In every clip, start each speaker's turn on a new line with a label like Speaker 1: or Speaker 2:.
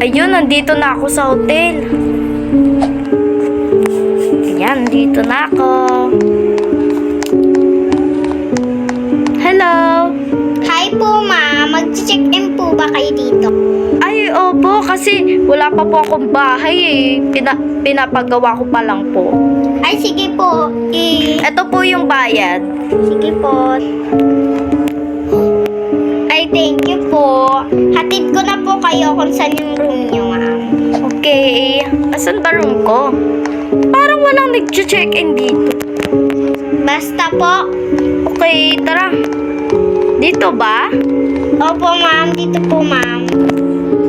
Speaker 1: Ayun, nandito na ako sa hotel. Ayan, nandito na ako. Hello?
Speaker 2: Hi po, ma'am. Mag-check-in po ba kayo dito?
Speaker 1: Ay, opo, kasi wala pa po akong bahay eh. Pinapagawa ko pa lang po.
Speaker 2: Ay, sige po.
Speaker 1: Ito po yung bayad.
Speaker 2: Sige po. Ay, thank you po. Hatid ko na po kayo kung saan yung room niyo, ma'am.
Speaker 1: Okay. Asan ba room ko? Parang walang nag-check-in dito.
Speaker 2: Basta po.
Speaker 1: Okay, tara. Dito ba?
Speaker 2: Opo, ma'am. Dito po, ma'am.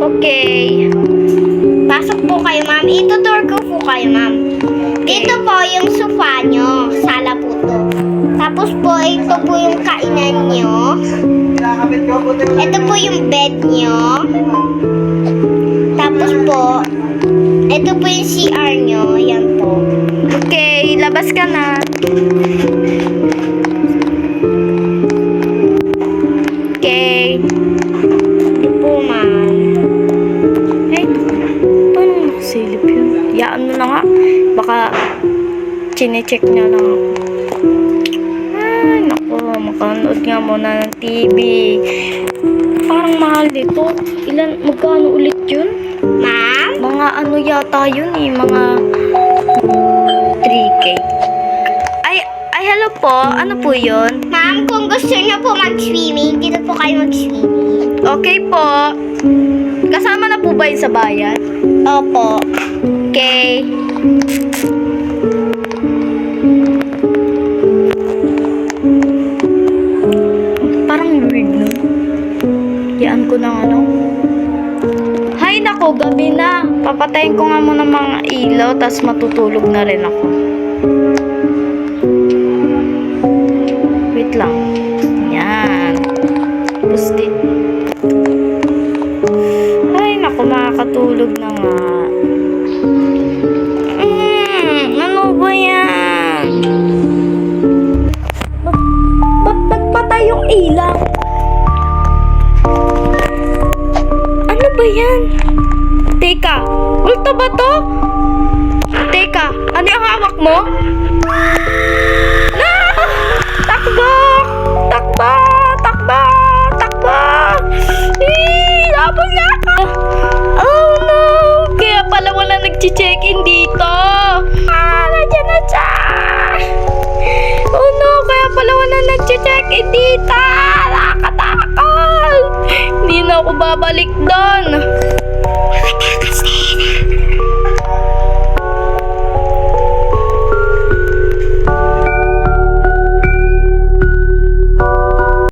Speaker 1: Okay.
Speaker 2: Pasok po kayo, ma'am. Itutour ko po kayo, ma'am. Dito po yung sofa nyo. Sala po to. Tapos po, ito po yung kainan nyo. Ito po yung bed nyo. Tapos po, ito po yung CR nyo. Yan po.
Speaker 1: Okay, labas ka na. Okay.
Speaker 2: Ito po, ma'am.
Speaker 1: Ay, paano nakasilip yun? Yaan mo na nga. Baka chinecheck niya lang ako. Ay, naku. Makanood nga muna ng TV. Parang mahal dito. Magkano ulit yun?
Speaker 2: Ma'am?
Speaker 1: Mga ano yata yun eh. Mga 3K. Ay, hello po. Ano po yun?
Speaker 2: Ma'am, kung gusto nyo po mag-swimming, dito po kayo mag-swimming.
Speaker 1: Okay po. Kasama na po ba yun sa bayad?
Speaker 2: Opo.
Speaker 1: Okay. Parang weird, no? Yaan ko ng ano. Hay nako, gabi na. Papatayin ko nga muna mga ilaw, tas matutulog na rin ako. Wait lang. Yan. Tapos din. Ay nako, makakatulog na nga. Ano ba yan? Ba't nagpatay yung ilaw? Ano ba yan? Teka, multo ba to? Teka, ano yung hawak mo? No! Takbo! Takbo! Takbo! Takbo! Labog na!